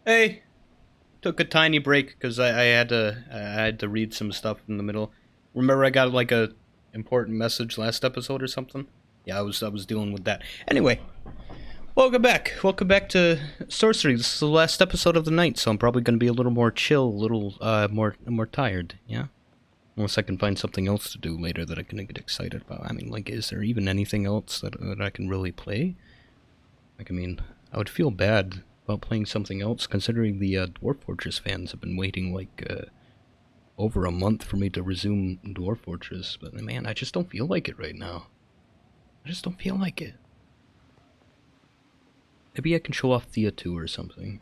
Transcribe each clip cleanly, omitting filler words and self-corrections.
Hey, took a tiny break because I had to read some stuff in the middle. Remember, I got like a important message last episode or something. Yeah, I was dealing with that. Anyway, welcome back. Welcome back to Sorcery. This is the last episode of the night, so I'm probably gonna be a little more chill, a little more tired. Yeah, unless I can find something else to do later that I can get excited about. I mean, like, is there even anything else that I can really play? Like, I mean, I would feel bad about playing something else, considering the Dwarf Fortress fans have been waiting like over a month for me to resume Dwarf Fortress. But man, I just don't feel like it right now. I just don't feel like it. Maybe I can show off Thea 2 or something.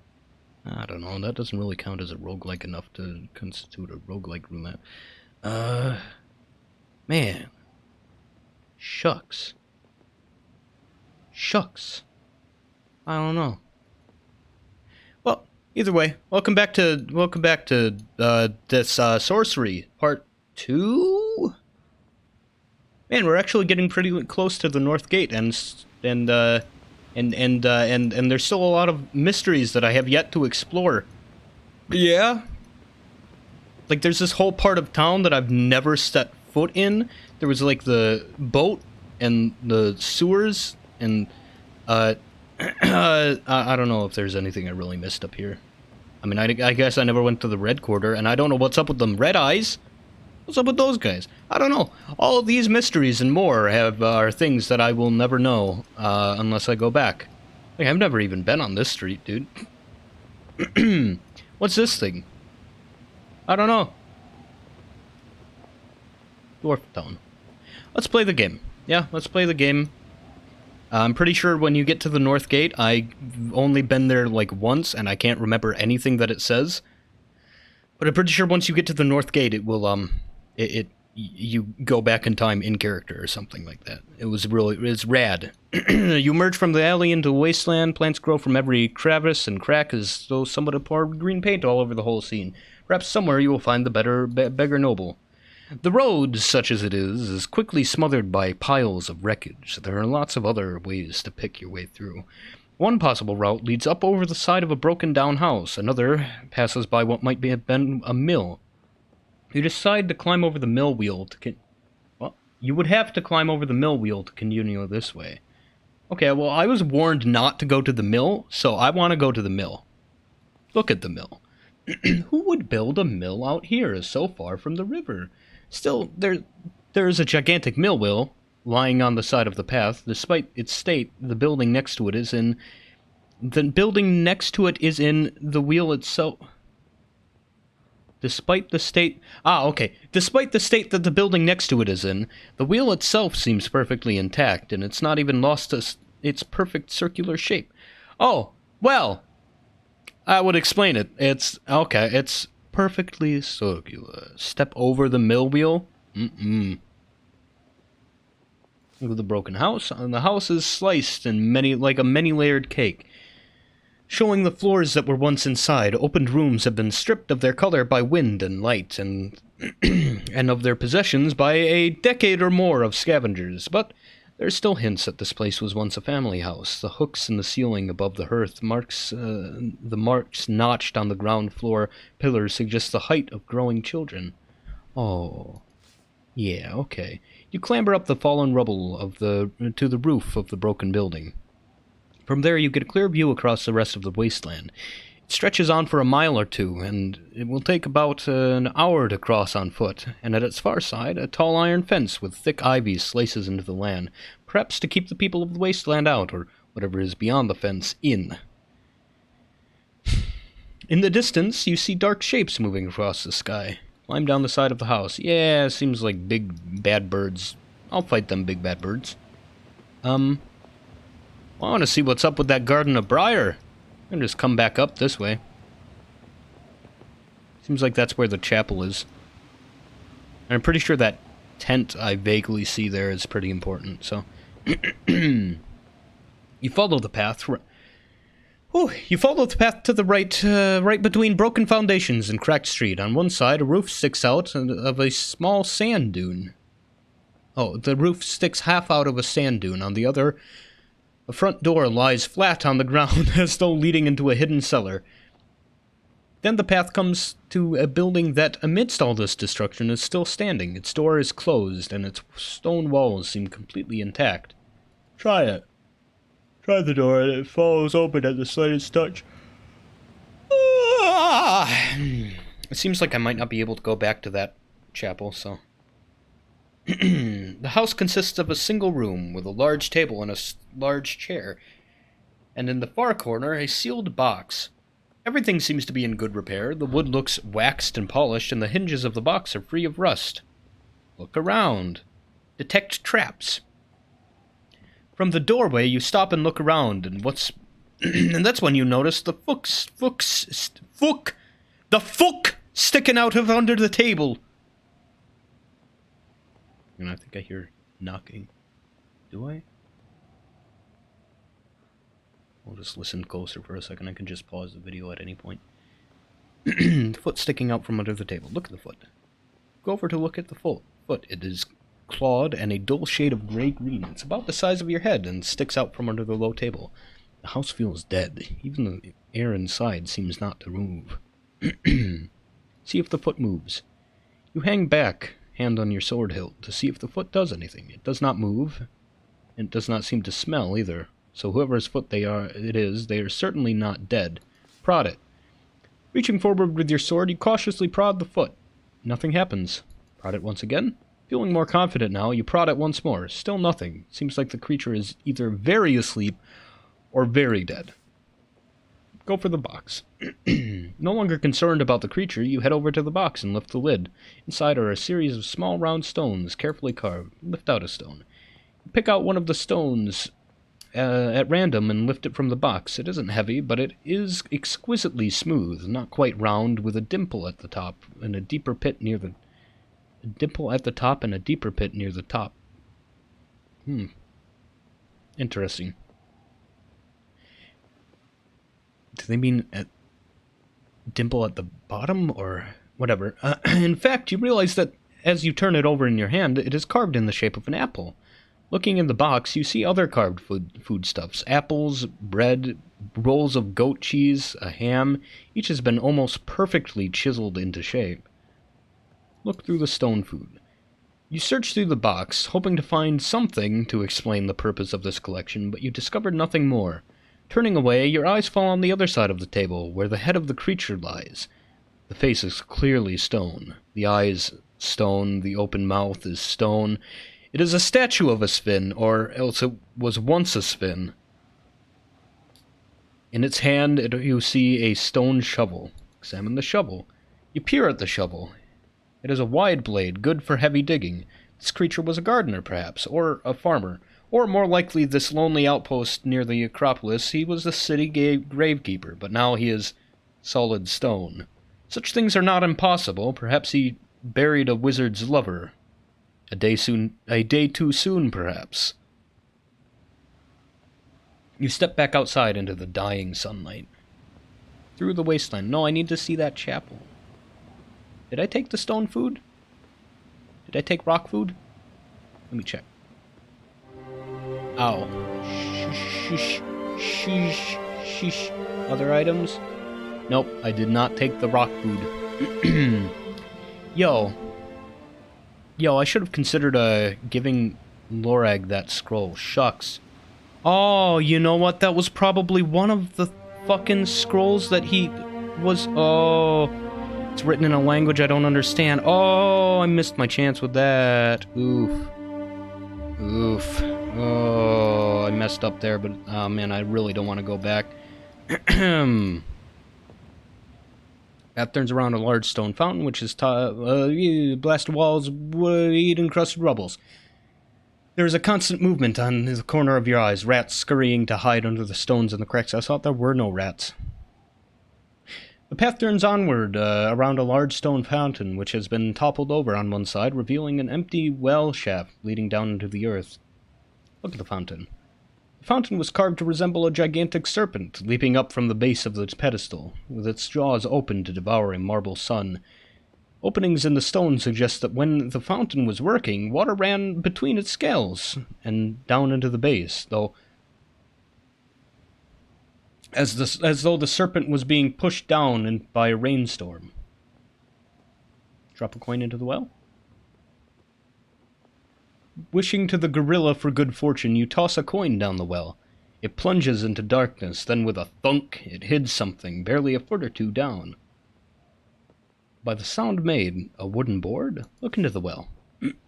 I don't know, that doesn't really count as a roguelike enough to constitute a roguelike roulette. Uh, man. Shucks. Shucks. I don't know. Well, either way, welcome back to this sorcery part 2. Man, we're actually getting pretty close to the North Gate, and there's still a lot of mysteries that I have yet to explore. Yeah, like there's this whole part of town that I've never set foot in. There was like the boat and the sewers and I don't know if there's anything I really missed up here. I mean, I guess I never went to the Red Quarter, and I don't know what's up with them Red Eyes. What's up with those guys? I don't know. All of these mysteries and more are things that I will never know unless I go back. Like, I've never even been on this street, dude. What's this thing? I don't know. Dwarf Town. Let's play the game. Yeah, let's play the game. I'm pretty sure when you get to the North Gate, I've only been there like once, and I can't remember anything that it says. But I'm pretty sure once you get to the North Gate, it will you go back in time in character or something like that. It's rad. You emerge from the alley into a wasteland. Plants grow from every crevice and crack as though someone had poured green paint all over the whole scene. Perhaps somewhere you will find the beggar noble. The road, such as it is quickly smothered by piles of wreckage. There are lots of other ways to pick your way through. One possible route leads up over the side of a broken-down house. Another passes by what might have been a mill. You decide to climb over the mill wheel to well, you would have to climb over the mill wheel to continue this way. Okay, well, I was warned not to go to the mill, so I want to go to the mill. Look at the mill. Who would build a mill out here, so far from the river? Still, there is a gigantic mill wheel lying on the side of the path. Despite its state, the building next to it is in... The building next to it is in the wheel itself. Despite the state... okay. Despite the state that the building next to it is in, the wheel itself seems perfectly intact, and it's not even lost its perfect circular shape. Oh, well, I would explain it. It's perfectly circular. Step over the mill wheel. Look at the broken house. And the house is sliced in like a many-layered cake, showing the floors that were once inside. Opened rooms have been stripped of their color by wind and light, and and of their possessions by a decade or more of scavengers. But there's still hints that this place was once a family house. The hooks in the ceiling above the hearth the marks notched on the ground floor pillars suggest the height of growing children. Oh, yeah, okay. You clamber up the fallen rubble to the roof of the broken building. From there you get a clear view across the rest of the wasteland. It stretches on for a mile or two, and it will take about an hour to cross on foot, and at its far side, a tall iron fence with thick ivy slices into the land, perhaps to keep the people of the wasteland out, or whatever is beyond the fence, in. In the distance, you see dark shapes moving across the sky. Climb down the side of the house. Yeah, seems like big bad birds. I'll fight them big bad birds. I want to see what's up with that Garden of Briar. And just come back up this way. Seems like that's where the chapel is. And I'm pretty sure that tent I vaguely see there is pretty important, so... You follow the path... you follow the path to the right, right between broken foundations and cracked street. On one side, a roof sticks out of a small sand dune. Oh, the roof sticks half out of a sand dune. On the other... The front door lies flat on the ground as though leading into a hidden cellar. Then the path comes to a building that, amidst all this destruction, is still standing. Its door is closed, and its stone walls seem completely intact. Try it. Try the door, and it falls open at the slightest touch. It seems like I might not be able to go back to that chapel, so... The house consists of a single room, with a large table and a large chair, and in the far corner, a sealed box. Everything seems to be in good repair. The wood looks waxed and polished, and the hinges of the box are free of rust. Look around. Detect traps. From the doorway, you stop and look around, and and that's when you notice the fook sticking out of under the table. And I think I hear knocking. Do I? We'll just listen closer for a second. I can just pause the video at any point. The foot sticking out from under the table. Look at the foot. Go over to look at the foot. It is clawed and a dull shade of gray-green. It's about the size of your head and sticks out from under the low table. The house feels dead. Even the air inside seems not to move. See if the foot moves. You hang back, hand on your sword hilt, to see if the foot does anything. It does not move. And it does not seem to smell either. So whoever's foot they are certainly not dead. Prod it. Reaching forward with your sword, you cautiously prod the foot. Nothing happens. Prod it once again. Feeling more confident now, you prod it once more. Still nothing. Seems like the creature is either very asleep or very dead. Go for the box. No longer concerned about the creature, you head over to the box and lift the lid. Inside are a series of small round stones, carefully carved. Lift out a stone. You pick out one of the stones at random and lift it from the box. It isn't heavy, but it is exquisitely smooth, not quite round, with a dimple at the top and a deeper pit near the... A dimple at the top and a deeper pit near the top. Interesting. Do they mean a dimple at the bottom, or whatever? In fact, you realize that as you turn it over in your hand, it is carved in the shape of an apple. Looking in the box, you see other carved foodstuffs. Apples, bread, rolls of goat cheese, a ham. Each has been almost perfectly chiseled into shape. Look through the stone food. You search through the box, hoping to find something to explain the purpose of this collection, but you discovered nothing more. Turning away, your eyes fall on the other side of the table, where the head of the creature lies. The face is clearly stone. The eyes stone, the open mouth is stone. It is a statue of a Sphin, or else it was once a Sphin. In its hand, you see a stone shovel. Examine the shovel. You peer at the shovel. It is a wide blade, good for heavy digging. This creature was a gardener, perhaps, or a farmer. Or, more likely, this lonely outpost near the Acropolis, he was the city gravekeeper, but now he is solid stone. Such things are not impossible. Perhaps he buried a wizard's lover. A day too soon, perhaps. You step back outside into the dying sunlight. Through the wasteland. No, I need to see that chapel. Did I take the stone food? Did I take rock food? Let me check. Ow. Sheesh. Other items? Nope, I did not take the rock food. Yo, I should have considered giving Lorag that scroll. Shucks. Oh, you know what? That was probably one of the fucking scrolls that he was... Oh... It's written in a language I don't understand. Oh, I missed my chance with that. Oof. Oh, I messed up there, but, oh man, I really don't want to go back. Path turns around a large stone fountain, which is blasted walls, weed-encrusted rubbles. There is a constant movement on the corner of your eyes, rats scurrying to hide under the stones and the cracks. I thought there were no rats. The path turns onward around a large stone fountain, which has been toppled over on one side, revealing an empty well shaft leading down into the earth. Look at the fountain. The fountain was carved to resemble a gigantic serpent, leaping up from the base of the pedestal, with its jaws open to devour a marble sun. Openings in the stone suggest that when the fountain was working, water ran between its scales and down into the base, though as though the serpent was being pushed down by a rainstorm. Drop a coin into the well. Wishing to the gorilla for good fortune, you toss a coin down the well. It plunges into darkness, then with a thunk, it hid something, barely a foot or two down. By the sound made, a wooden board? Look into the well.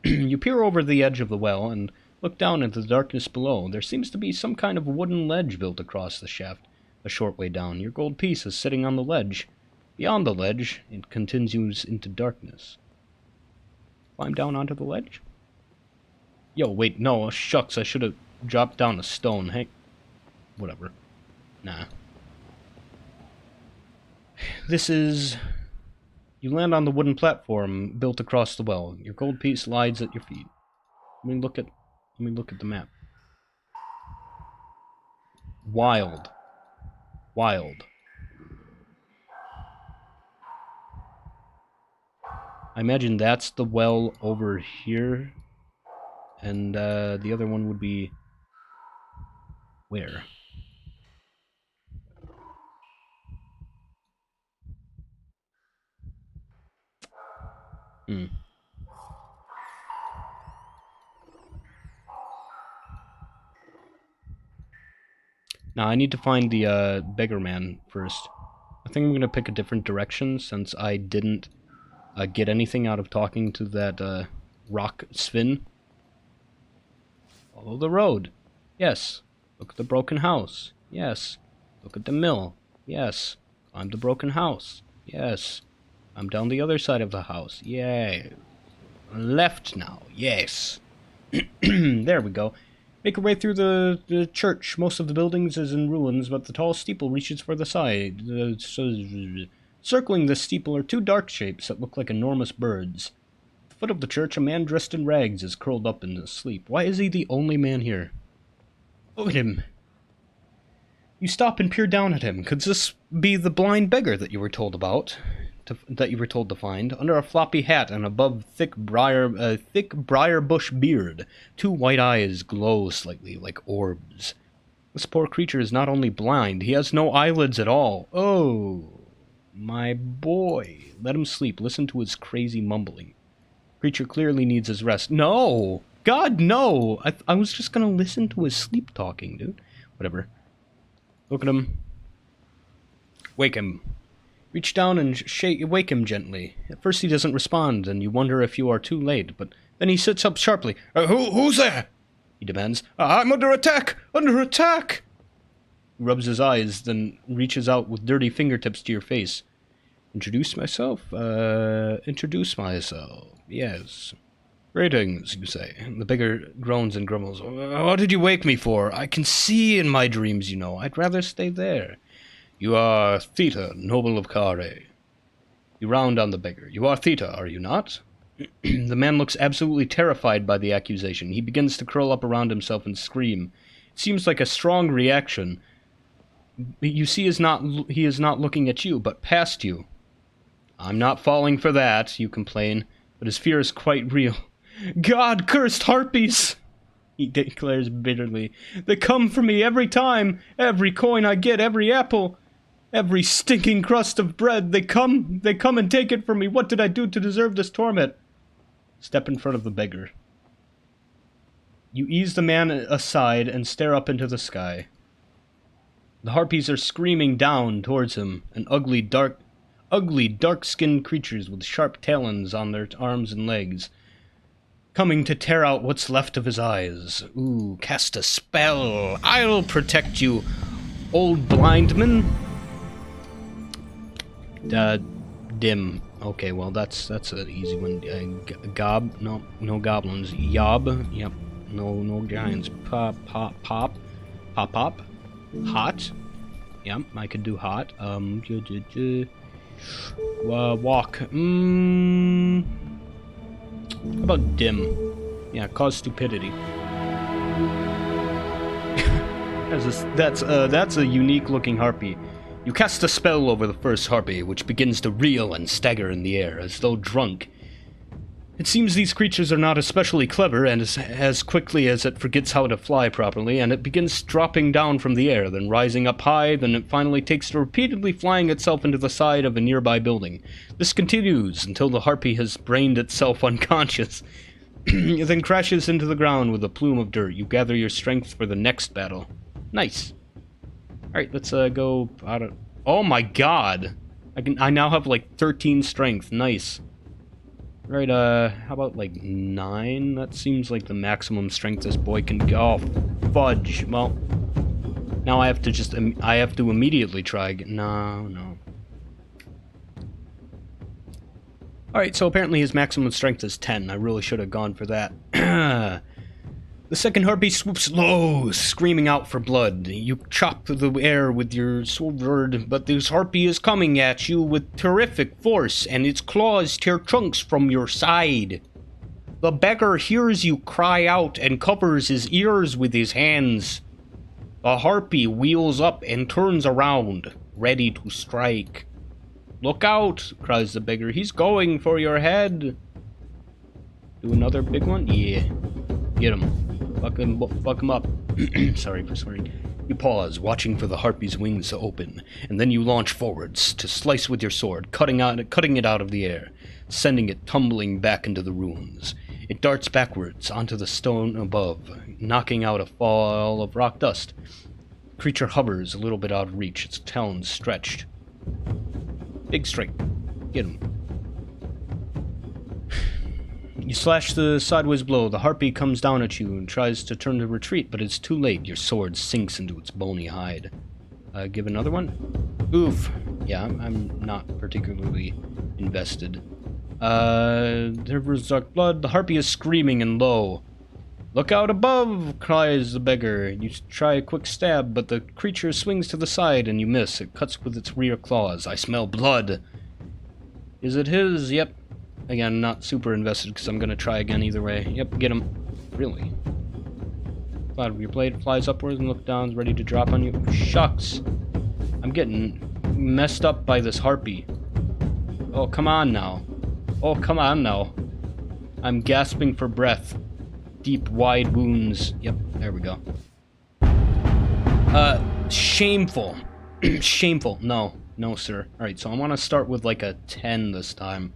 You peer over the edge of the well and look down into the darkness below. There seems to be some kind of wooden ledge built across the shaft, a short way down. Your gold piece is sitting on the ledge. Beyond the ledge, it continues into darkness. Climb down onto the ledge? Yo, wait, no, shucks, I should have dropped down a stone. Hey, whatever. Nah. This is... You land on the wooden platform built across the well. Your gold piece lies at your feet. Let me look at the map. Wild. Wild. I imagine that's the well over here. And the other one would be... Where? Now, I need to find the beggar man first. I think I'm going to pick a different direction since I didn't get anything out of talking to that rock Sven. Follow the road. Yes. Look at the broken house. Yes. Look at the mill. Yes. Climb the broken house. Yes. I'm down the other side of the house. Yay. Left now. Yes. There we go. Make your way through the church. Most of the buildings is in ruins, but the tall steeple reaches for the side. Circling the steeple are two dark shapes that look like enormous birds. At the foot of the church, a man dressed in rags is curled up in his sleep. Why is he the only man here? Look at him. You stop and peer down at him. Could this be the blind beggar that you were told about? That you were told to find? Under a floppy hat and above thick briar bush beard, two white eyes glow slightly like orbs. This poor creature is not only blind, he has no eyelids at all. Oh, my boy. Let him sleep. Listen to his crazy mumbling. Creature clearly needs his rest. No! God, no! I was just gonna listen to his sleep talking, dude. Whatever. Look at him. Wake him. Reach down and wake him gently. At first he doesn't respond, and you wonder if you are too late, but then he sits up sharply. Who's there? He demands. I'm under attack! Under attack! He rubs his eyes, then reaches out with dirty fingertips to your face. Introduce myself? Introduce myself. Yes. Greetings, you say. The beggar groans and grumbles. What did you wake me for? I can see in my dreams, you know. I'd rather stay there. You are Theta, noble of Kare. You round on the beggar. You are Theta, are you not? The man looks absolutely terrified by the accusation. He begins to curl up around himself and scream. It seems like a strong reaction. You see he is not looking at you, but past you. I'm not falling for that, you complain, but his fear is quite real. God-cursed harpies! He declares bitterly. They come for me every time. Every coin I get, every apple. Every stinking crust of bread, they come and take it from me. What did I do to deserve this torment? Step in front of the beggar. You ease the man aside and stare up into the sky. The harpies are screaming down towards him, and ugly, dark-skinned creatures with sharp talons on their arms and legs, coming to tear out what's left of his eyes. Ooh, cast a spell. I'll protect you, old blind man. Dim. Okay, well, that's an easy one. No goblins. Yob. Yep. No giants. Pop. Hot. Yep, I could do hot. Walk. How about dim? Yeah, cause stupidity. That's a unique looking harpy. You cast a spell over the first harpy, which begins to reel and stagger in the air, as though drunk. It seems these creatures are not especially clever, and as quickly as it forgets how to fly properly, and it begins dropping down from the air, then rising up high, then it finally takes to repeatedly flying itself into the side of a nearby building. This continues until the harpy has brained itself unconscious. It then crashes into the ground with a plume of dirt. You gather your strength for the next battle. Nice. Alright, let's go out of... Oh my god! I now have like 13 strength. Nice. Right, how about like 9? That seems like the maximum strength this boy can go. Oh, fudge. Well, now I have to just, I have to immediately try again. No. Alright, so apparently his maximum strength is 10. I really should have gone for that. The second harpy swoops low, screaming out for blood. You chop the air with your sword, but this harpy is coming at you with terrific force, and its claws tear chunks from your side. The beggar hears you cry out and covers his ears with his hands. The harpy wheels up and turns around, ready to strike. "Look out!" cries the beggar. "He's going for your head." Do another big one? Yeah. Get him. Fuck him up. Sorry for swearing. You pause, watching for the harpy's wings to open, and then you launch forwards to slice with your sword, cutting it out of the air, sending it tumbling back into the ruins. It darts backwards onto the stone above, knocking out a fall of rock dust. The creature hovers a little bit out of reach, its talons stretched. Big strike. Get him. You slash the sideways blow. The harpy comes down at you and tries to turn to retreat, but it's too late. Your sword sinks into its bony hide. Give another one? Oof. Yeah, I'm not particularly invested. There was dark blood. The harpy is screaming and low. "Look out above!" cries the beggar. You try a quick stab, but the creature swings to the side and you miss. It cuts with its rear claws. I smell blood. Is it his? Yep. Again, not super invested because I'm going to try again either way. Yep, get him. Really? Cloud of your blade flies upwards and looks down, ready to drop on you. Shucks. I'm getting messed up by this harpy. Oh, come on now. Oh, come on now. I'm gasping for breath. Deep, wide wounds. Yep, there we go. Shameful. Shameful. No, sir. Alright, so I want to start with like a 10 this time,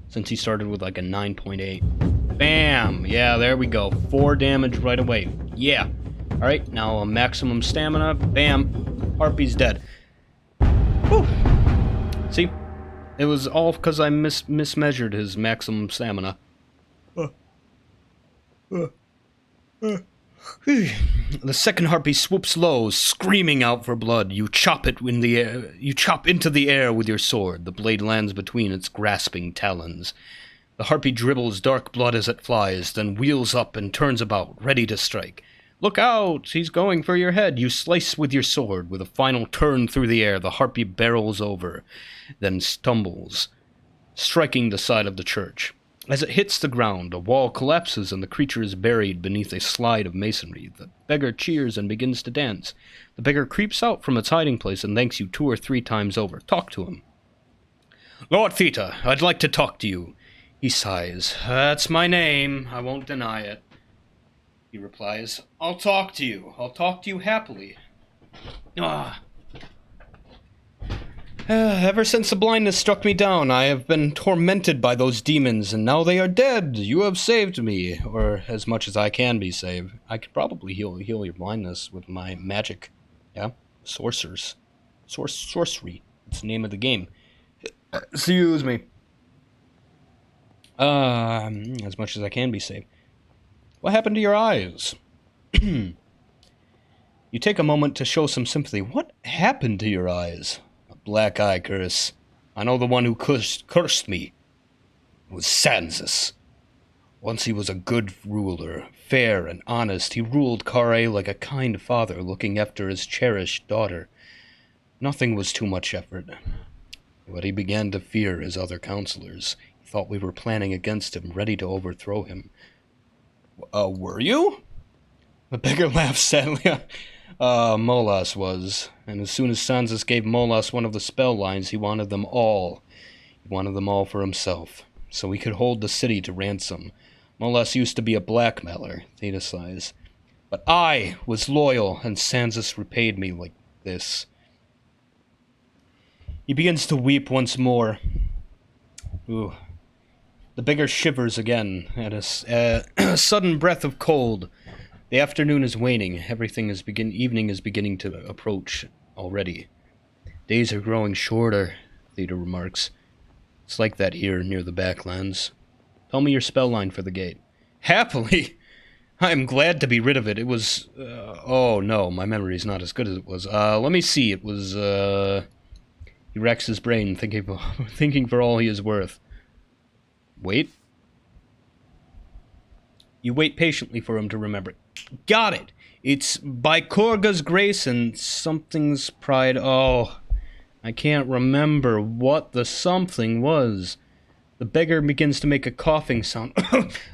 since he started with like a 9.8. Bam! Yeah, there we go. 4 damage right away. Yeah. Alright, now a maximum stamina. Bam. Harpy's dead. Whew. See? It was all because I mismeasured his maximum stamina. The second harpy swoops low, screaming out for blood. You chop it in the air. You chop into the air with your sword. The blade lands between its grasping talons. The harpy dribbles dark blood as it flies, then wheels up and turns about, ready to strike. Look out! He's going for your head. You slice with your sword. With a final turn through the air, the harpy barrels over, then stumbles, striking the side of the church. As it hits the ground, a wall collapses and the creature is buried beneath a slide of masonry. The beggar cheers and begins to dance. The beggar creeps out from its hiding place and thanks you 2 or 3 times over. Talk to him. "Lord Theta, I'd like to talk to you." He sighs. "That's my name. I won't deny it." He replies, "I'll talk to you. I'll talk to you happily." Ever since the blindness struck me down, I have been tormented by those demons, and now they are dead. You have saved me, or as much as I can be saved. I could probably heal your blindness with my magic. Yeah? Sorcerers. Sorcery. It's the name of the game. Excuse me. As much as I can be saved. What happened to your eyes? You take a moment to show some sympathy. What happened to your eyes? A black eye curse. I know the one who cursed me. It was Sansus. Once he was a good ruler, fair and honest. He ruled Carre like a kind father looking after his cherished daughter. Nothing was too much effort. But he began to fear his other counselors. He thought we were planning against him, ready to overthrow him. Were you? The beggar laughed sadly. Molas was. And as soon as Sansus gave Molas one of the spell lines, he wanted them all. He wanted them all for himself. so we could hold the city to ransom. Molas used to be a blackmailer, Theta sighs. But I was loyal, and Sansa repaid me like this. He begins to weep once more. Ooh. The beggar shivers again at a sudden breath of cold. The afternoon is waning. Evening is beginning to approach already. Days are growing shorter, Theta remarks. It's like that here near the Backlands. Tell me your spell line for the gate. Happily! I am glad to be rid of it. It was... oh, no, my memory's not as good as it was. Let me see. It was, He racks his brain, thinking for all he is worth. Wait. You wait patiently for him to remember. Got it! It's by Korga's grace and something's pride. Oh, I can't remember what the something was. The beggar begins to make a coughing sound.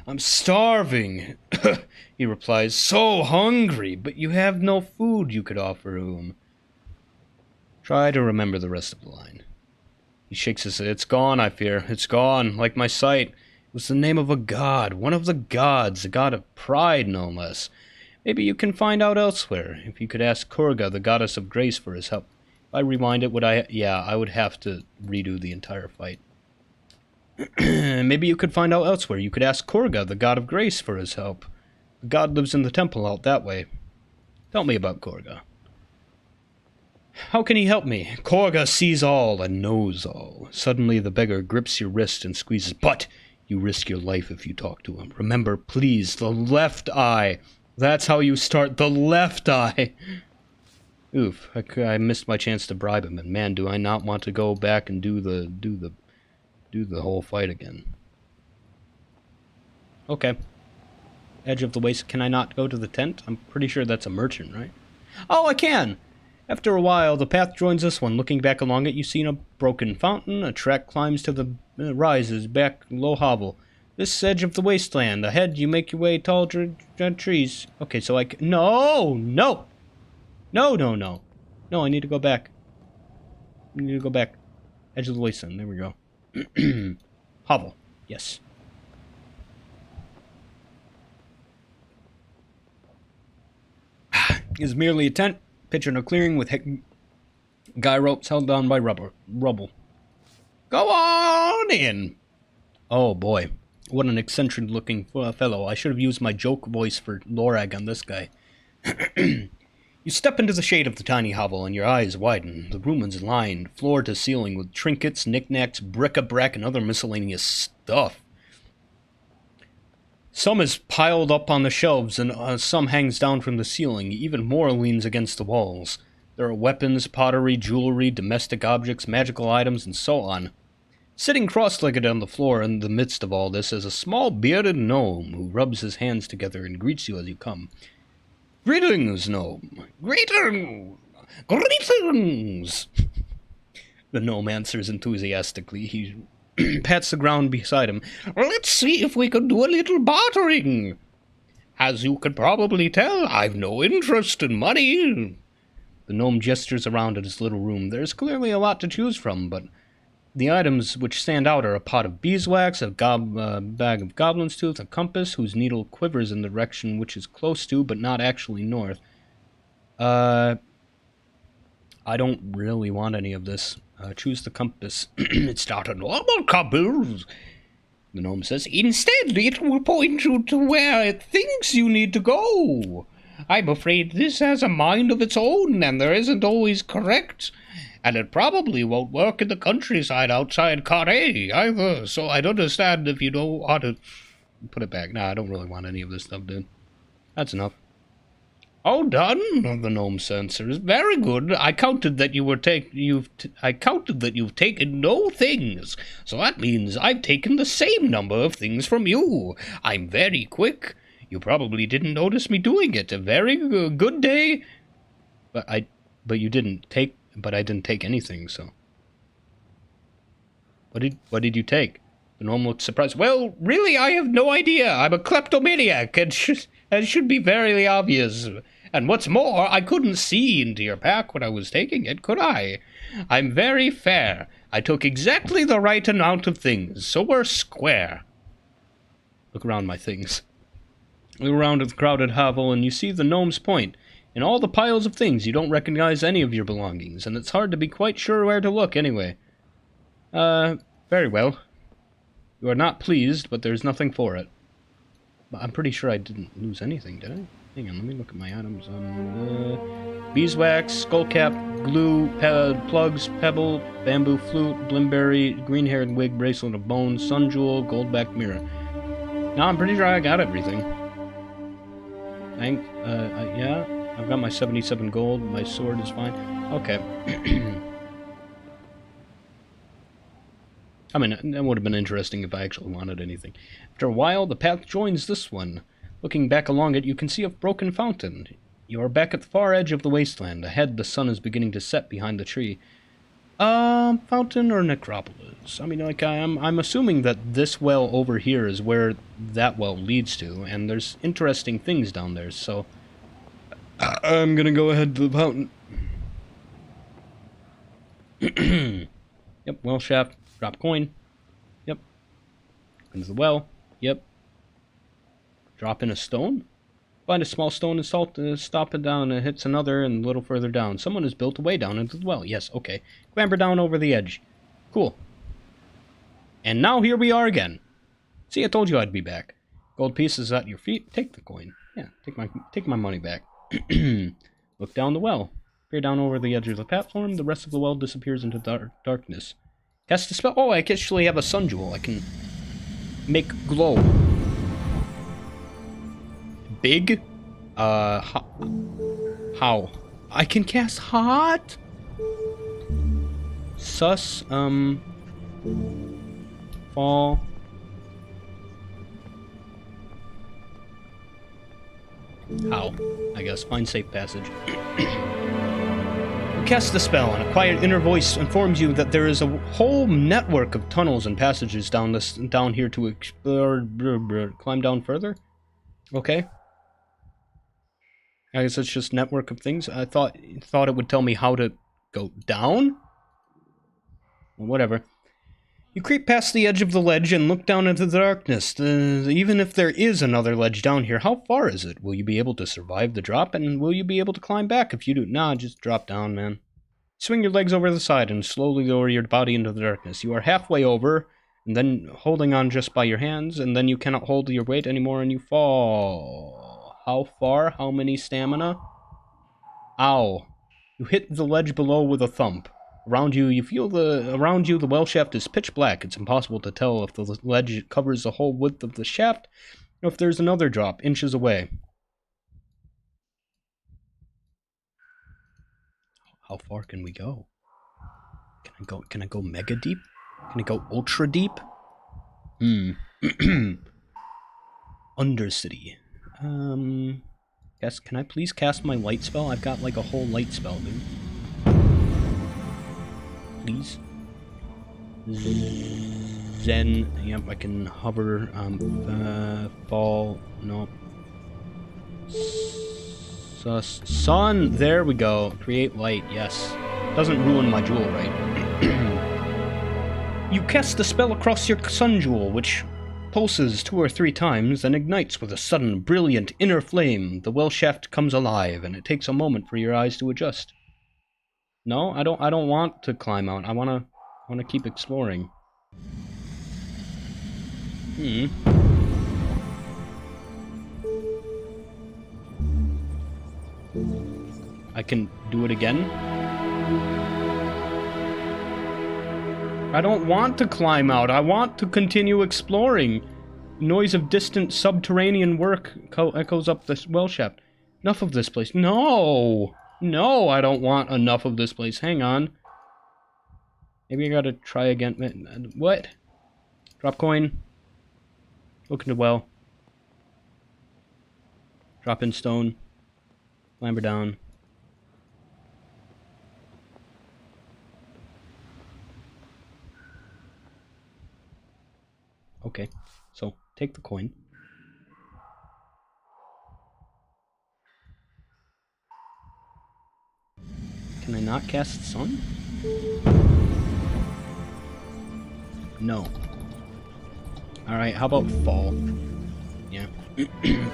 I'm starving, he replies. So hungry, but you have no food you could offer him. Try to remember the rest of the line. He shakes his head. It's gone, I fear. It's gone, like my sight. It was the name of a god, one of the gods, a god of pride, no less. Maybe you can find out elsewhere. If you could ask Korga, the goddess of grace, for his help. If I rewind it, would I... Yeah, I would have to redo the entire fight. Maybe you could find out elsewhere. You could ask Korga, the god of grace, for his help. The god lives in the temple out that way. Tell me about Korga. How can he help me? Korga sees all and knows all. Suddenly the beggar grips your wrist and squeezes. But you risk your life if you talk to him. Remember, please, the left eye. That's how you start. The left eye. Oof, I missed my chance to bribe him, and man, do I not want to go back and do the whole fight again. Okay. Edge of the waste. Can I not go to the tent? I'm pretty sure that's a merchant, right? Oh, I can! After a while, the path joins this one. Looking back along it, you see a broken fountain. A track climbs to the rises back low hovel. This edge of the wasteland. Ahead, you make your way tall trees. Okay, so No! No! No, no, no. No, I need to go back. I need to go back. Edge of the wasteland. There we go. Hovel. Yes. Is merely a tent. Pitch in a clearing with guy ropes held down by rubble. Go on in! Oh boy, what an eccentric looking fellow. I should have used my joke voice for Lorag on this guy. You step into the shade of the tiny hovel and your eyes widen. The room is lined, floor to ceiling, with trinkets, knickknacks, bric-a-brac, and other miscellaneous stuff. Some is piled up on the shelves, and some hangs down from the ceiling. Even more leans against the walls. There are weapons, pottery, jewelry, domestic objects, magical items, and so on. Sitting cross-legged on the floor in the midst of all this is a small bearded gnome who rubs his hands together and greets you as you come. Greetings, gnome. Greetings! Greetings! The gnome answers enthusiastically. He pats the ground beside him. Let's see if we can do a little bartering. As you can probably tell, I've no interest in money. The gnome gestures around at his little room. There's clearly a lot to choose from, but the items which stand out are a pot of beeswax, a bag of goblin's tooth, a compass whose needle quivers in the direction which is close to, but not actually north. I don't really want any of this. Choose the compass. It's not a normal compass, the gnome says. Instead, it will point you to where it thinks you need to go. I'm afraid this has a mind of its own, and there isn't always correct. And it probably won't work in the countryside outside Carré either, so I'd understand if you don't want to put it back. Nah, I don't really want any of this stuff, dude. That's enough. All done, the gnome answers. Very good. I counted that you've taken no things, so that means I've taken the same number of things from you. I'm very quick. You probably didn't notice me doing it. A very good day. But I didn't take anything, so. What did you take? The gnome looked surprised. Well, really, I have no idea. I'm a kleptomaniac, and should be very obvious. And what's more, I couldn't see into your pack when I was taking it, could I? I'm very fair. I took exactly the right amount of things, so we're square. Look around my things. Look around at the crowded hovel, and you see the gnome's point. In all the piles of things, you don't recognize any of your belongings, and it's hard to be quite sure where to look anyway. Very well. You are not pleased, but there's nothing for it. But I'm pretty sure I didn't lose anything, did I? Hang on, let me look at my items. Beeswax, skullcap, glue, plugs, pebble, bamboo flute, blimberry, green-haired wig, bracelet of bones, sun jewel, gold-backed mirror. No, I'm pretty sure I got everything. Yeah, I've got my 77 gold, my sword is fine. Okay. I mean, that would have been interesting if I actually wanted anything. After a while, the path joins this one. Looking back along it, you can see a broken fountain. You are back at the far edge of the wasteland. Ahead, the sun is beginning to set behind the tree. Fountain or necropolis? I mean, like, I'm assuming that this well over here is where that well leads to, and there's interesting things down there, so I'm gonna go ahead to the fountain. Yep, well shaft. Drop coin. Yep. Into the well. Yep. Drop in a stone. Find a small stone and stop it down. It hits another and a little further down. Someone has built a way down into the well. Yes, okay. Clamber down over the edge. Cool. And now here we are again. See, I told you I'd be back. Gold pieces at your feet. Take the coin. Yeah, take my money back. Look down the well. Peer down over the edge of the platform. The rest of the well disappears into darkness. Cast a spell. Oh, I actually have a sun jewel. I can make glow. Big? How? I can cast hot? Sus, fall. How? I guess. Find safe passage. Cast the spell, and a quiet inner voice informs you that there is a whole network of tunnels and passages down here to explore. Climb down further? Okay. I guess it's just network of things. I thought it would tell me how to go down? Well, whatever. You creep past the edge of the ledge and look down into the darkness. Even if there is another ledge down here, how far is it? Will you be able to survive the drop, and will you be able to climb back if you do? Nah, just drop down, man. Swing your legs over the side and slowly lower your body into the darkness. You are halfway over, and then holding on just by your hands, and then you cannot hold your weight anymore, and you fall. How far? How many stamina? Ow. You hit the ledge below with a thump. Around you, the well shaft is pitch black. It's impossible to tell if the ledge covers the whole width of the shaft, or if there's another drop inches away. How far can we go? Can I go mega deep? Can I go ultra deep? Undercity. Can I please cast my light spell? I've got like a whole light spell, dude. Please. Zen. Yep, I can hover. Fall. No. Sun. There we go. Create light. Yes. Doesn't ruin my jewel, right? You cast the spell across your sun jewel, which pulses 2 or 3 times, then ignites with a sudden, brilliant inner flame. The well shaft comes alive, and it takes a moment for your eyes to adjust. No, I don't want to climb out. I wanna keep exploring. I can do it again. I don't want to climb out. I want to continue exploring. Noise of distant subterranean work echoes up the well shaft. Enough of this place. No! No, I don't want enough of this place. Hang on. Maybe I gotta try again. What? Drop coin. Look in the well. Drop in stone. Clamber down. Okay, so take the coin. Can I not cast Sun? No. Alright, how about Fall? Yeah.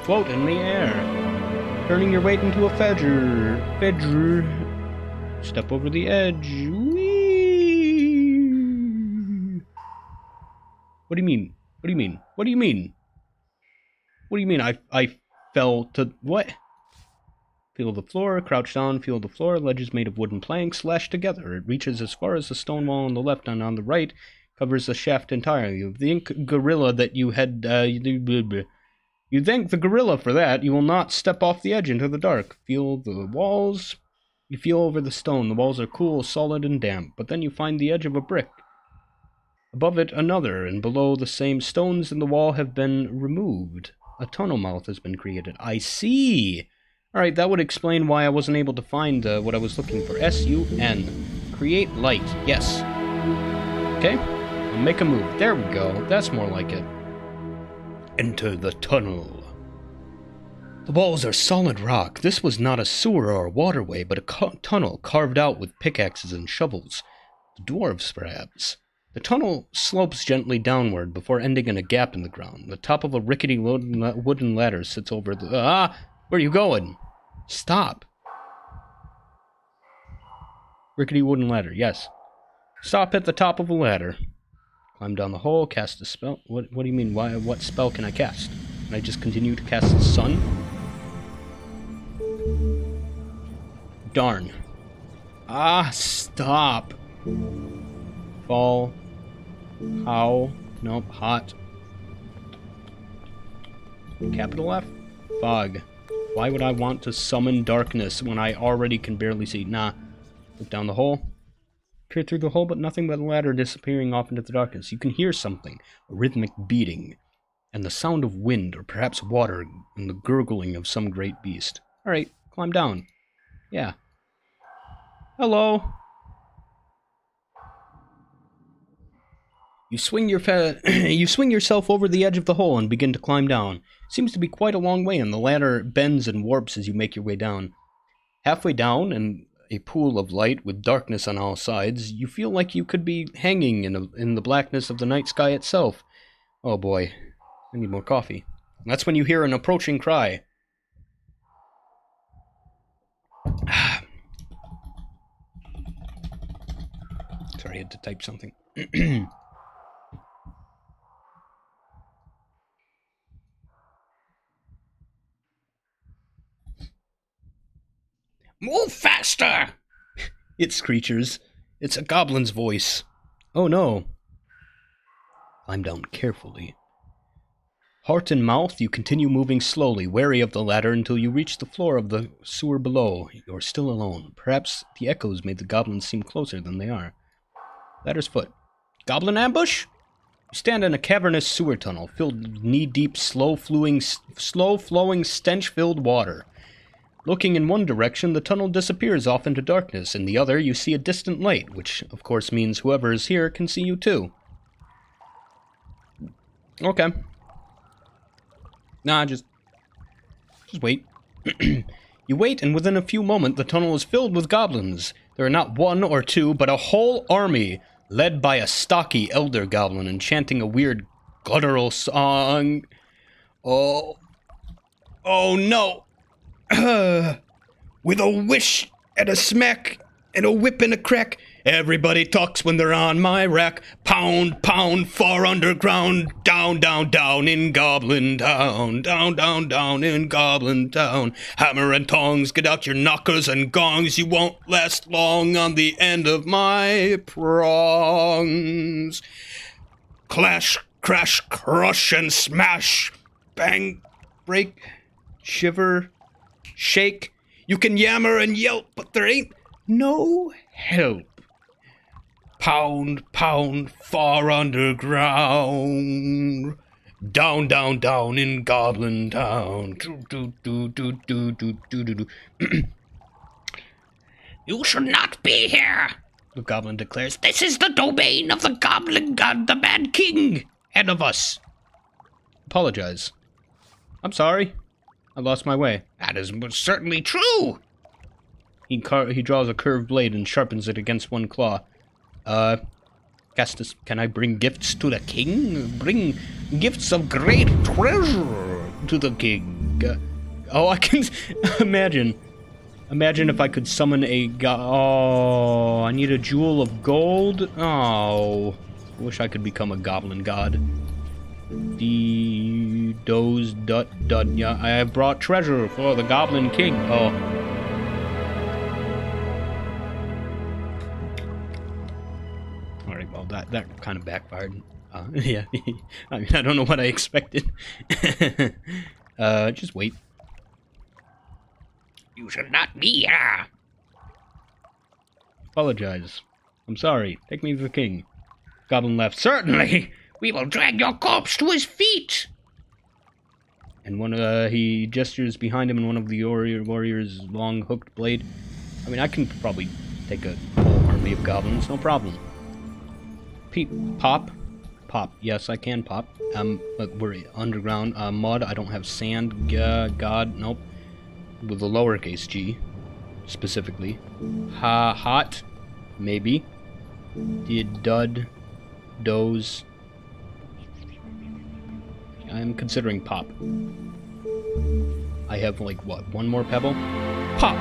Float in the air. Turning your weight into a feather. Feather. Step over the edge. Whee! What do you mean? What do you mean? What do you mean? What do you mean I fell to... What? Feel the floor, crouch down, feel the floor, ledges made of wooden planks, lashed together. It reaches as far as the stone wall on the left, and on the right covers the shaft entirely. You thank gorilla that you had, you thank the gorilla for that. You will not step off the edge into the dark. Feel the walls. You feel over the stone. The walls are cool, solid, and damp. But then you find the edge of a brick. Above it, another, and below the same stones in the wall have been removed. A tunnel mouth has been created. I see! Alright, that would explain why I wasn't able to find what I was looking for. S-U-N. Create light. Yes. Okay. I'll make a move. There we go. That's more like it. Enter the tunnel. The walls are solid rock. This was not a sewer or a waterway, but a tunnel carved out with pickaxes and shovels. The dwarves, perhaps. The tunnel slopes gently downward before ending in a gap in the ground. The top of a rickety wooden ladder sits over the... Ah! Where are you going? Stop. Rickety wooden ladder, yes. Stop at the top of a ladder. Climb down the hole, cast a spell. What do you mean? What spell can I cast? Can I just continue to cast the sun? Darn. Ah, stop. Fall. How? Nope, hot. Capital F? Fog. Why would I want to summon darkness when I already can barely see? Nah. Look down the hole. Peer through the hole, but nothing but a ladder disappearing off into the darkness. You can hear something. A rhythmic beating. And the sound of wind, or perhaps water, and the gurgling of some great beast. Alright, climb down. Yeah. Hello. You swing yourself over the edge of the hole and begin to climb down. Seems to be quite a long way, and the ladder bends and warps as you make your way down. Halfway down, in a pool of light with darkness on all sides, you feel like you could be hanging in the blackness of the night sky itself. Oh boy, I need more coffee. That's when you hear an approaching cry. Sorry, I had to type something. Move faster! It's creatures. It's a goblin's voice. Oh no. Climb down carefully. Heart in mouth, you continue moving slowly, wary of the ladder until you reach the floor of the sewer below. You're still alone. Perhaps the echoes made the goblins seem closer than they are. Ladder's foot. Goblin ambush? You stand in a cavernous sewer tunnel filled with knee-deep, slow-flowing, stench-filled water. Looking in one direction, the tunnel disappears off into darkness. In the other, you see a distant light, which, of course, means whoever is here can see you too. Okay. Nah, just wait. You wait, and within a few moments, the tunnel is filled with goblins. There are not one or two, but a whole army, led by a stocky elder goblin and chanting a weird guttural song. Oh no. With a wish and a smack and a whip and a crack, everybody talks when they're on my rack. Pound, pound, far underground, down, down, down in Goblin Town, down, down, down in Goblin Town. Hammer and tongs, get out your knockers and gongs, you won't last long on the end of my prongs. Clash, crash, crush, and smash, bang, break, shiver, shake. You can yammer and yelp, but there ain't no help. Pound, pound, far underground, down, down, down in Goblin Town. You should not be here, the goblin declares. This is the domain of the goblin god, the Mad King, head of us. Apologize. I'm sorry. I lost my way. That is most certainly true. He draws a curved blade and sharpens it against one claw. Castus, can I bring gifts to the king? Bring gifts of great treasure to the king. Oh, I can imagine. Imagine if I could summon a god. Oh, I need a jewel of gold. Oh, I wish I could become a goblin god. Yeah, I have brought treasure for the goblin king. Oh. Alright, well, that kind of backfired. Yeah, I mean, I don't know what I expected. Just wait. You should not be here. Apologize. I'm sorry. Take me to the king. Goblin left. Certainly! We will drag your corpse to his feet! And he gestures behind him, and one of the warrior's long hooked blade. I mean, I can probably take a whole army of goblins, no problem. Pop. Yes, I can pop. But we're underground. Mud. I don't have sand. God. Nope. With a lowercase g, specifically. Hot. Maybe. Dud. Doze. I'm considering pop. I have, like, what, one more pebble? Pop!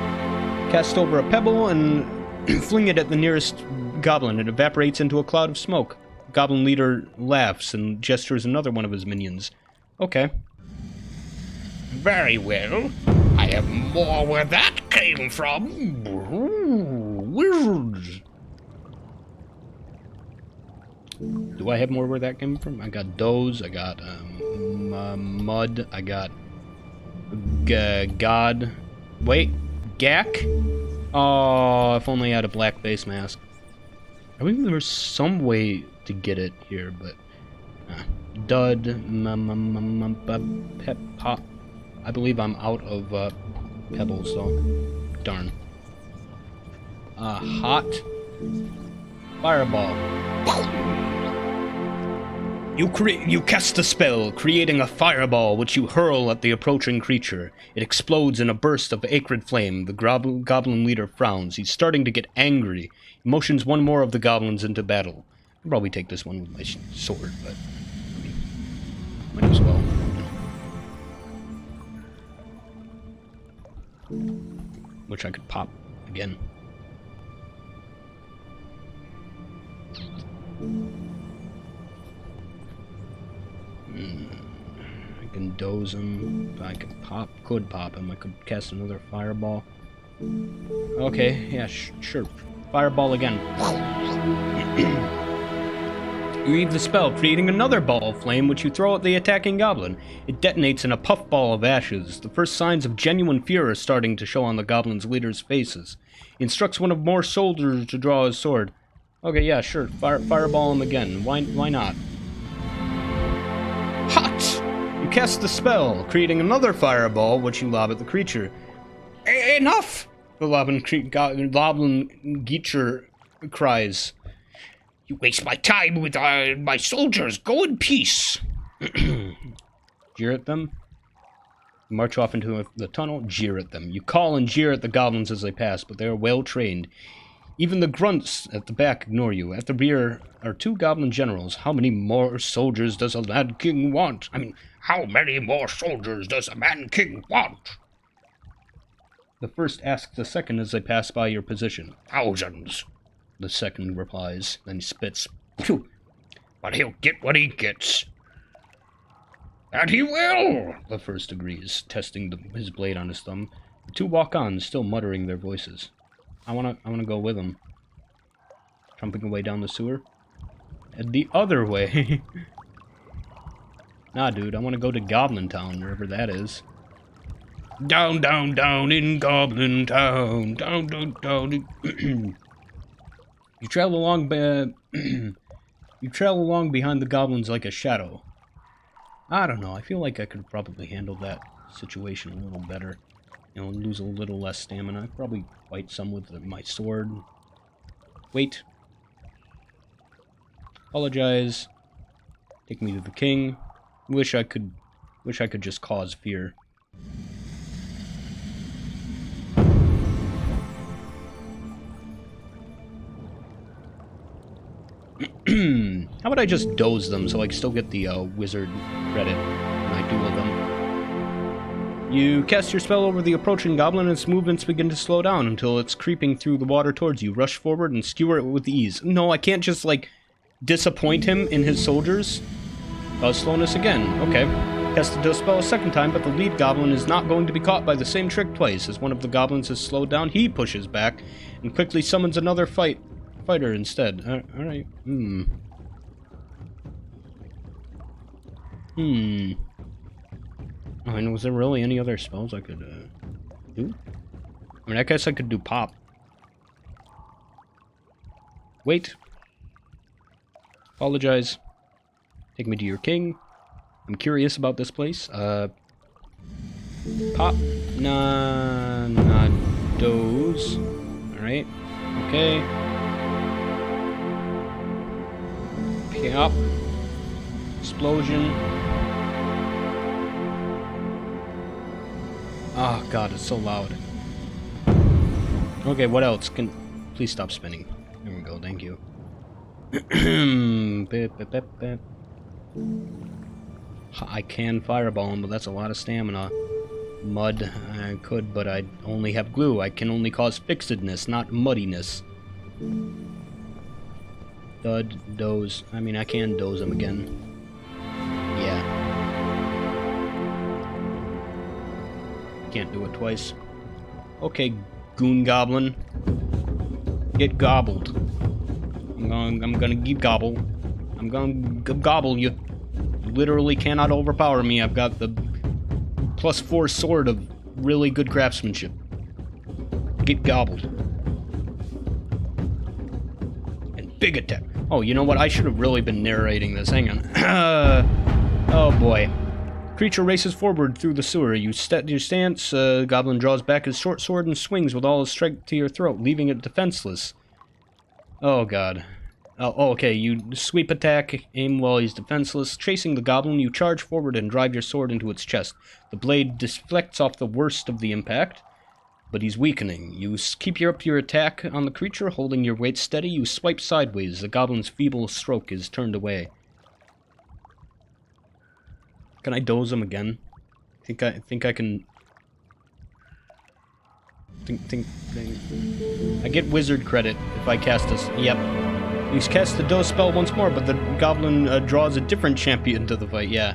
Cast over a pebble and fling it at the nearest goblin. It evaporates into a cloud of smoke. Goblin leader laughs and gestures another one of his minions. Okay. Very well. I have more where that came from. Ooh, wizards. Do I have more where that came from? I got doze, I got mud, I got god. Wait, gack? Oh, if only I had a black face mask. I think there's some way to get it here, but dud, pep pop. I believe I'm out of pebbles, so darn. Hot fireball. You cast a spell, creating a fireball which you hurl at the approaching creature. It explodes in a burst of acrid flame. The goblin leader frowns. He's starting to get angry. He motions one more of the goblins into battle. I'll probably take this one with my sword, but I mean, might as well. Which I could pop again. I can doze him. I could pop him. I could cast another fireball. Okay, yeah, sure. Fireball again. You weave the spell, creating another ball of flame, which you throw at the attacking goblin. It detonates in a puffball of ashes. The first signs of genuine fear are starting to show on the goblin's leader's faces. He instructs one of more soldiers to draw his sword. Okay, yeah, sure. Fireball him again. Why not? Hot! You cast the spell, creating another fireball, which you lob at the creature. Enough! The Goblin Geacher cries. You waste my time with my soldiers. Go in peace. Jeer at them. You march off into the tunnel. Jeer at them. You call and jeer at the goblins as they pass, but they are well trained. Even the grunts at the back ignore you. At the rear are two goblin generals. How many more soldiers does a Mad King want? I mean, how many more soldiers does a Mad King want? The first asks the second as they pass by your position. Thousands. The second replies, then he spits. Phew. But he'll get what he gets. And he will! The first agrees, testing his blade on his thumb. The two walk on, still muttering their voices. I wanna go with them. Trumping away down the sewer. And the other way. Nah, dude, I wanna go to Goblin Town, wherever that is. Down, down, down in Goblin Town. Down, down, down in... You travel along behind the goblins like a shadow. I don't know, I feel like I could probably handle that situation a little better. You know, lose a little less stamina. I'd probably fight some with my sword. Wait. Apologize. Take me to the king. Wish I could just cause fear. How about I just doze them so I can still get the wizard credit when I duel them? You cast your spell over the approaching goblin and its movements begin to slow down until it's creeping through the water towards you. Rush forward and skewer it with ease. No, I can't just, like, disappoint him in his soldiers. Cause slowness again. Okay. Cast the spell a second time, but the lead goblin is not going to be caught by the same trick twice. As one of the goblins is slowed down, he pushes back and quickly summons another fighter instead. Alright. I mean, was there really any other spells I could do? I mean, I guess I could do pop. Wait. Apologize. Take me to your king. I'm curious about this place. Pop. Nah, doze. Alright. Okay. Pop. Explosion. Oh god, it's so loud. Okay, what else? Please stop spinning. There we go, thank you. I can fireball him, but that's a lot of stamina. Mud, I could, but I only have glue. I can only cause fixedness, not muddiness. Dud, doze. I mean, I can doze him again. Yeah. Can't do it twice. Okay, goon goblin. Get gobbled. I'm gonna keep gobble. I'm gonna gobble you. You literally cannot overpower me. I've got the +4 sword of really good craftsmanship. Get gobbled. And big attack. Oh, you know what? I should have really been narrating this. Hang on. Oh boy. Creature races forward through the sewer. You set your stance. Goblin draws back his short sword and swings with all his strength to your throat, leaving it defenseless. Oh god. Oh, okay. You sweep attack, aim while he's defenseless. Chasing the goblin, you charge forward and drive your sword into its chest. The blade deflects off the worst of the impact, but he's weakening. You keep up your attack on the creature, holding your weight steady. You swipe sideways. The goblin's feeble stroke is turned away. Can I doze him again? Think I can. I get wizard credit if I cast this. Yep. You cast the doze spell once more, but the goblin draws a different champion to the fight. Yeah.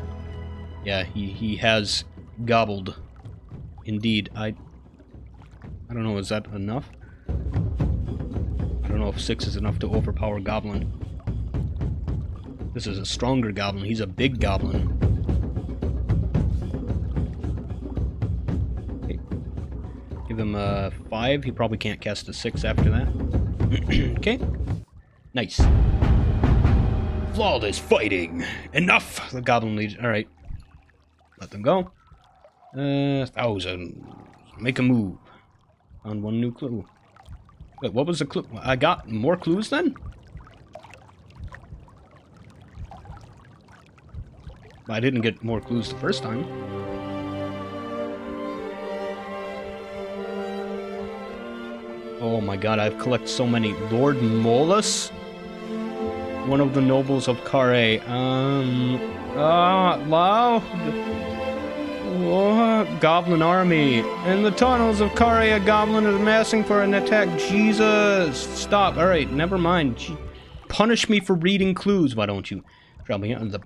Yeah, he has gobbled. Indeed. I don't know, is that enough? I don't know if 6 is enough to overpower goblin. This is a stronger goblin. He's a big goblin. Okay. Give him a 5. He probably can't cast a 6 after that. Okay. Nice. Flawless fighting! Enough! The goblin leads. Alright. Let them go. 1,000. Make a move. Found one new clue. Wait, what was the clue? I got more clues then? I didn't get more clues the first time. Oh my god, I've collected so many. Lord Molus? One of the nobles of Carre. Loud. Oh, goblin army. In the tunnels of Carre, a goblin is amassing for an attack. Jesus. Stop. Alright, never mind. Punish me for reading clues, why don't you? The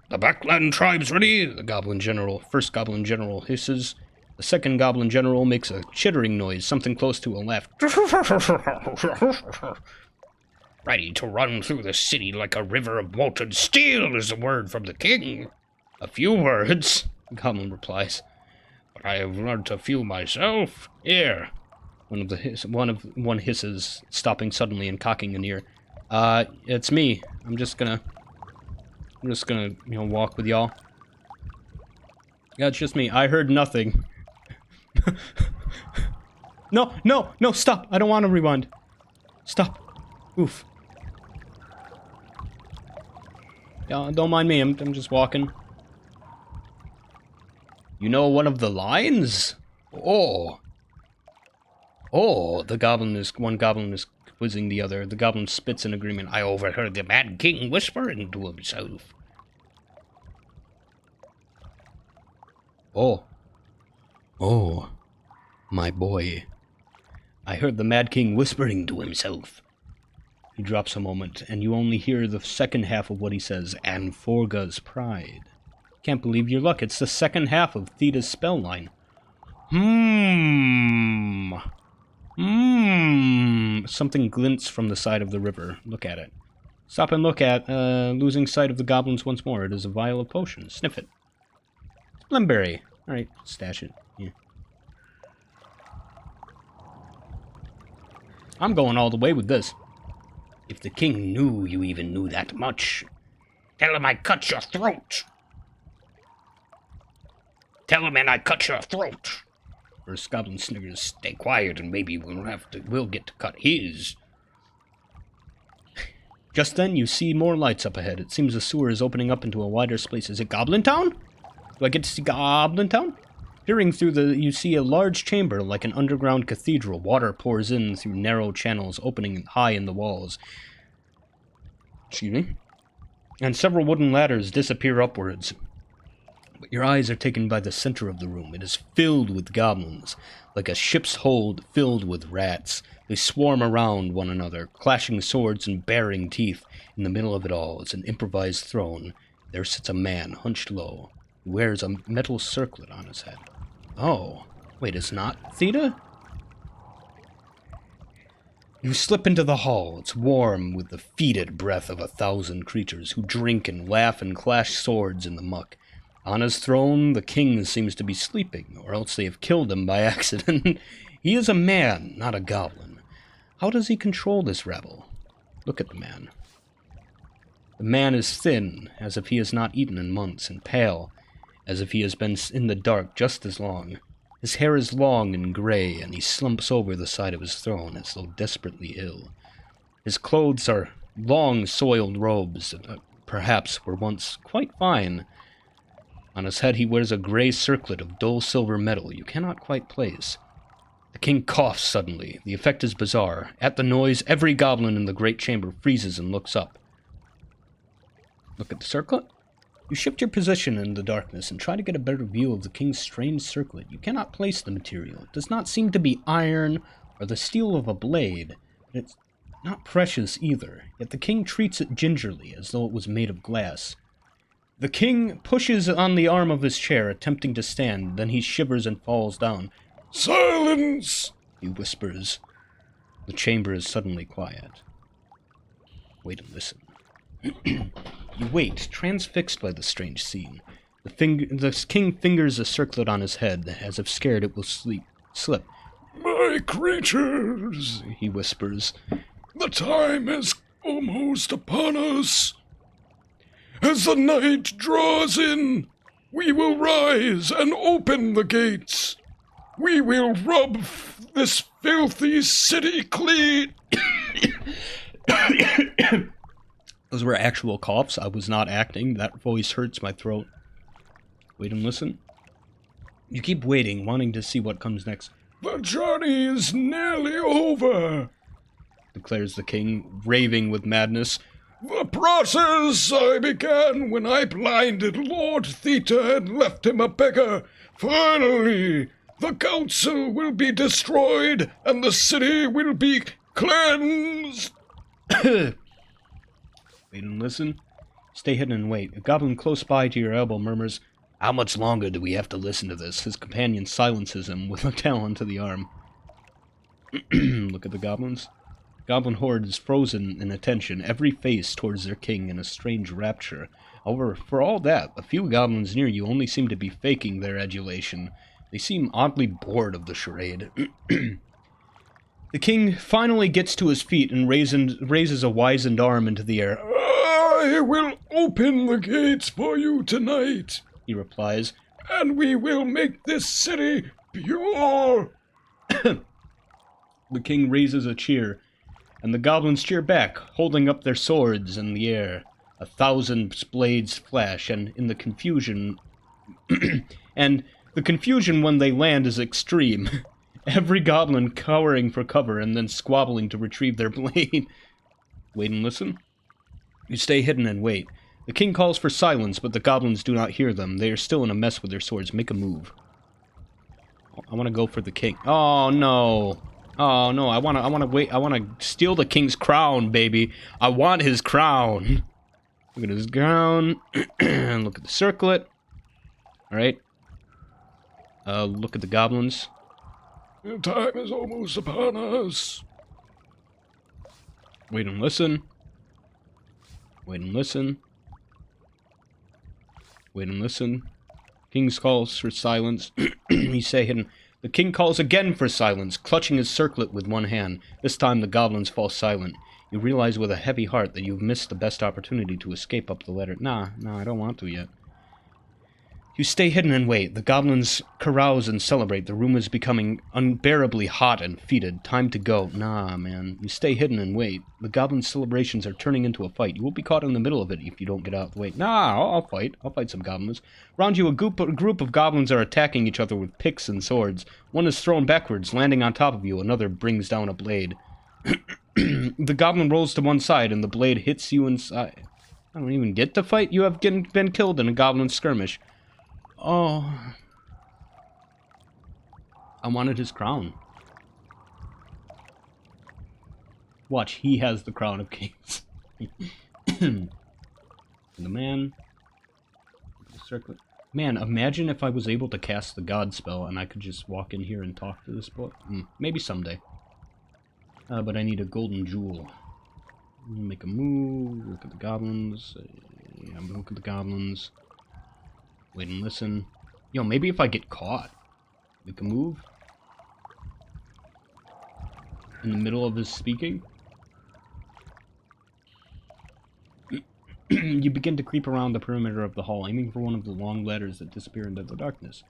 Backland tribe's ready. The goblin general. First goblin general hisses. The second goblin general makes a chittering noise, something close to a laugh. Ready to run through the city like a river of molten steel is the word from the king. A few words, the goblin replies. But I have learnt a few myself. Here. One hisses, stopping suddenly and cocking an ear. It's me. I'm just gonna, walk with y'all. Yeah, it's just me. I heard nothing. No, stop. I don't want to rewind. Stop. Oof. Yeah, don't mind me. I'm just walking. You know one of the lines? Oh, one goblin is quizzing the other. The goblin spits in agreement. I overheard the Mad King whispering to himself. Oh. Oh, my boy. I heard the Mad King whispering to himself. He drops a moment, and you only hear the second half of what he says, and Forga's pride. Can't believe your luck, it's the second half of Theda's spell line. Something glints from the side of the river. Look at it. Stop and look at, losing sight of the goblins once more. It is a vial of potions. Sniff it. Blimberry. Alright, stash it. Yeah. I'm going all the way with this. If the king knew you even knew that much, tell him I cut your throat. Tell him and I cut your throat. First goblin sniggers, stay quiet and maybe we'll get to cut his. Just then you see more lights up ahead. It seems the sewer is opening up into a wider space. Is it Goblin Town? Do I get to see Goblin Town? Peering through you see a large chamber like an underground cathedral. Water pours in through narrow channels opening high in the walls. Excuse me. And several wooden ladders disappear upwards. But your eyes are taken by the center of the room. It is filled with goblins, like a ship's hold filled with rats. They swarm around one another, clashing swords and baring teeth. In the middle of it all is an improvised throne. There sits a man, hunched low. He wears a metal circlet on his head. Oh, wait, it's not Theta? You slip into the hall. It's warm with the fetid breath of 1,000 creatures who drink and laugh and clash swords in the muck. On his throne, the king seems to be sleeping, or else they have killed him by accident. He is a man, not a goblin. How does he control this rabble? Look at the man. The man is thin, as if he has not eaten in months, and pale, as if he has been in the dark just as long. His hair is long and gray, and he slumps over the side of his throne as though desperately ill. His clothes are long, soiled robes that perhaps were once quite fine. On his head he wears a gray circlet of dull silver metal you cannot quite place. The king coughs suddenly. The effect is bizarre. At the noise, every goblin in the great chamber freezes and looks up. Look at the circlet. You shift your position in the darkness and try to get a better view of the king's strange circlet. You cannot place the material. It does not seem to be iron or the steel of a blade, but it's not precious either. Yet the king treats it gingerly, as though it was made of glass. The king pushes on the arm of his chair, attempting to stand. Then he shivers and falls down. "Silence!" he whispers. The chamber is suddenly quiet. Wait and listen. You wait, transfixed by the strange scene. The king fingers a circlet on his head, as if scared it will slip. "My creatures," he whispers, "the time is almost upon us. As the night draws in, we will rise and open the gates. We will rub this filthy city clean." Those were actual coughs. I was not acting. That voice hurts my throat. Wait and listen. You keep waiting, wanting to see what comes next. "The journey is nearly over," declares the king, raving with madness. "The process I began when I blinded Lord Theta and left him a beggar. Finally, the council will be destroyed and the city will be cleansed." Wait and listen. Stay hidden and wait. A goblin close by to your elbow murmurs, "How much longer do we have to listen to this?" His companion silences him with a talon to the arm. Look at the goblins. Goblin horde is frozen in attention, every face towards their king in a strange rapture. However, for all that, the few goblins near you only seem to be faking their adulation. They seem oddly bored of the charade. The king finally gets to his feet and raises a wizened arm into the air. "I will open the gates for you tonight," he replies, "and we will make this city pure." The king raises a cheer, and the goblins cheer back, holding up their swords in the air. 1,000 blades flash, and in the confusion... and the confusion when they land is extreme. Every goblin cowering for cover and then squabbling to retrieve their blade. Wait and listen. You stay hidden and wait. The king calls for silence, but the goblins do not hear them. They are still in a mess with their swords. Make a move. I want to go for the king. Oh, no. Oh, no. I want to wait. I want to steal the king's crown, baby. I want his crown. Look at his crown. Look at the circlet. All right. Look at the goblins. The time is almost upon us. Wait and listen. Wait and listen. Wait and listen. King calls for silence. You say hidden. The king calls again for silence, clutching his circlet with one hand. This time the goblins fall silent. You realize with a heavy heart that you've missed the best opportunity to escape up the ladder. Nah, I don't want to yet. You stay hidden and wait. The goblins carouse and celebrate. The room is becoming unbearably hot and fetid. Time to go. Nah, man. You stay hidden and wait. The goblins' celebrations are turning into a fight. You will be caught in the middle of it if you don't get out of the way. Nah, I'll fight. I'll fight some goblins. Around you, a group of goblins are attacking each other with picks and swords. One is thrown backwards, landing on top of you. Another brings down a blade. The goblin rolls to one side, and the blade hits you inside. I don't even get to fight. You have been killed in a goblin skirmish. Oh. I wanted his crown. Watch, he has the crown of kings. The man. The circlet. Man, imagine if I was able to cast the god spell and I could just walk in here and talk to this boy. Maybe someday. But I need a golden jewel. Make a move. Look at the goblins. Yeah, look at the goblins. Wait and listen. Yo, maybe if I get caught, make a move. In the middle of his speaking. You begin to creep around the perimeter of the hall, aiming for one of the long ladders that disappear into the darkness.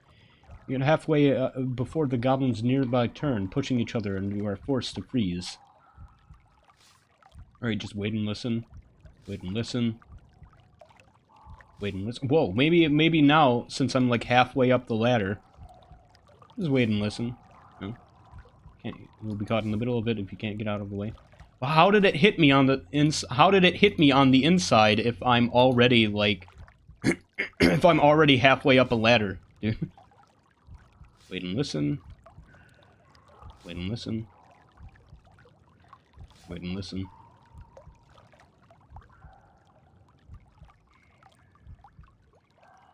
You get halfway before the goblins nearby turn, pushing each other, and you are forced to freeze. Alright, just wait and listen. Wait and listen. Wait and listen. Whoa, maybe now, since I'm like halfway up the ladder. Just wait and listen. No. You'll be caught in the middle of it if you can't get out of the way. Well, how did it hit me on the inside if I'm already like if I'm already halfway up a ladder, dude? Wait and listen. Wait and listen. Wait and listen.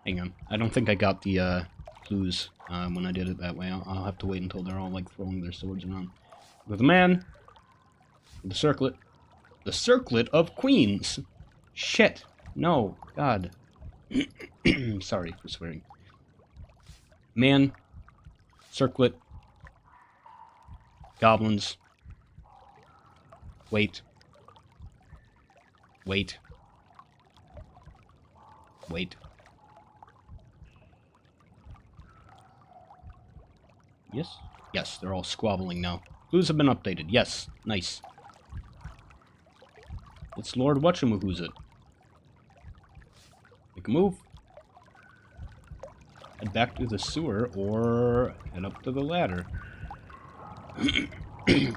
Hang on. I don't think I got the clues when I did it that way. I'll have to wait until they're all like throwing their swords around. With the man. The circlet. The circlet of queens. Shit. No. God. Sorry for swearing. Man. Circlet. Goblins. Wait. Wait. Wait. Yes? Yes, they're all squabbling now. Clues have been updated. Yes. Nice. It's Lord Whatchamahoosit. Make a move. Head back to the sewer or head up to the ladder.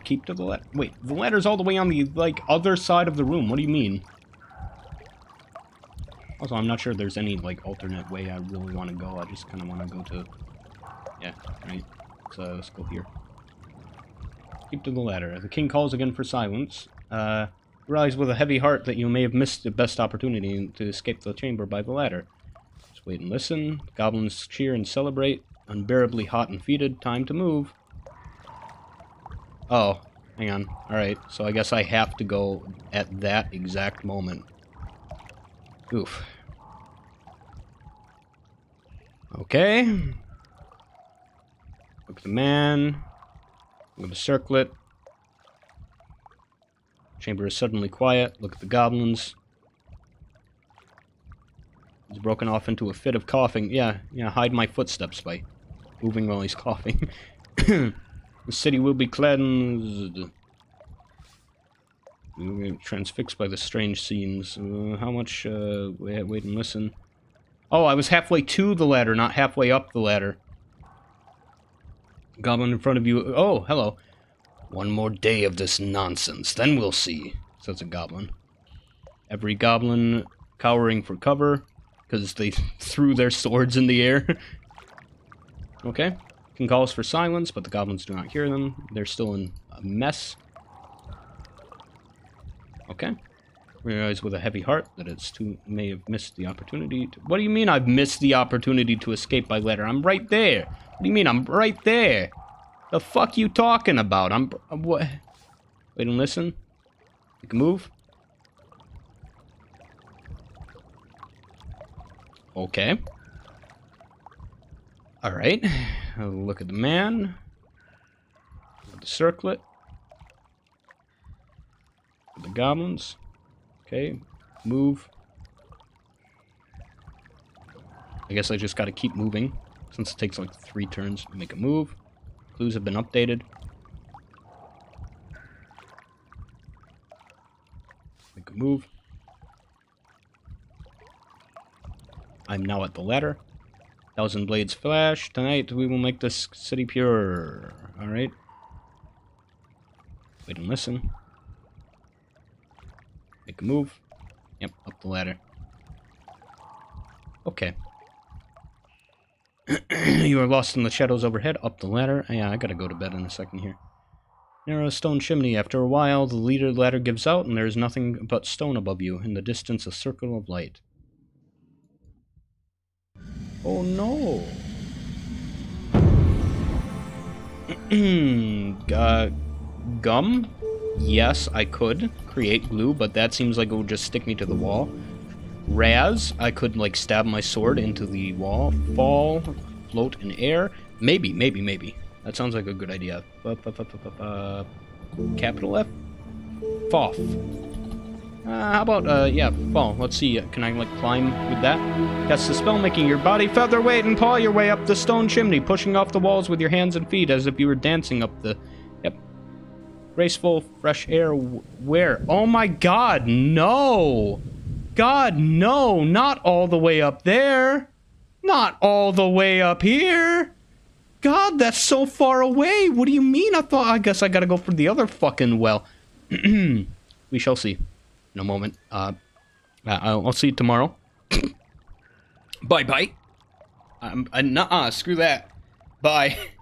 Keep to the ladder. Wait, the ladder's all the way on the, like, other side of the room. What do you mean? Also, I'm not sure there's any, like, alternate way I really want to go. I just kind of want to go to... Yeah, right. So, let's go here. Keep to the ladder. The king calls again for silence. Realize with a heavy heart that you may have missed the best opportunity to escape the chamber by the ladder. Just wait and listen. Goblins cheer and celebrate. Unbearably hot and fetid. Time to move. Oh, hang on. Alright, so I guess I have to go at that exact moment. Oof. Okay. Look at the man. Look at the circlet. Chamber is suddenly quiet. Look at the goblins. He's broken off into a fit of coughing. Yeah, hide my footsteps by moving while he's coughing. The city will be cleansed. Transfixed by the strange scenes. How much, wait and listen. Oh, I was halfway to the ladder, not halfway up the ladder. Goblin in front of you. Oh, hello. One more day of this nonsense, then we'll see, says a goblin. Every goblin cowering for cover, because they threw their swords in the air. Okay. Can call us for silence, but the goblins do not hear them. They're still in a mess. Okay. Realize with a heavy heart that may have missed the opportunity to... What do you mean I've missed the opportunity to escape by ladder? I'm right there. What do you mean I'm right there? The fuck you talking about? I'm what? Wait and listen. Make a move. Okay. Alright. Look at the man. Look at the circlet. Look at the goblins. Okay. Move. I guess I just gotta keep moving. Since it takes like 3 turns to make a move. Clues have been updated. Make a move. I'm now at the ladder. 1,000 blades flash. Tonight we will make this city pure. Alright. Wait and listen. Make a move. Yep, up the ladder. Okay. You are lost in the shadows overhead. Up the ladder. Yeah, I gotta go to bed in a second here. Narrow stone chimney. After a while, the leader ladder gives out, and there is nothing but stone above you. In the distance, a circle of light. Oh no! Gum? Yes, I could create glue, but that seems like it would just stick me to the wall. Raz, I could like stab my sword into the wall. Fall, float in air. Maybe. That sounds like a good idea. Capital F? Foff. How about, yeah, fall. Let's see, can I, like, climb with that? Cast the spell, making your body featherweight and paw your way up the stone chimney, pushing off the walls with your hands and feet as if you were dancing up the... Yep. Graceful, fresh air, where? Oh my god, no! God, no! Not all the way up there! Not all the way up here! God, that's so far away! What do you mean? I guess I gotta go for the other fucking well. We shall see. In a moment. I'll see you tomorrow. Bye-bye. Nuh-uh, screw that. Bye.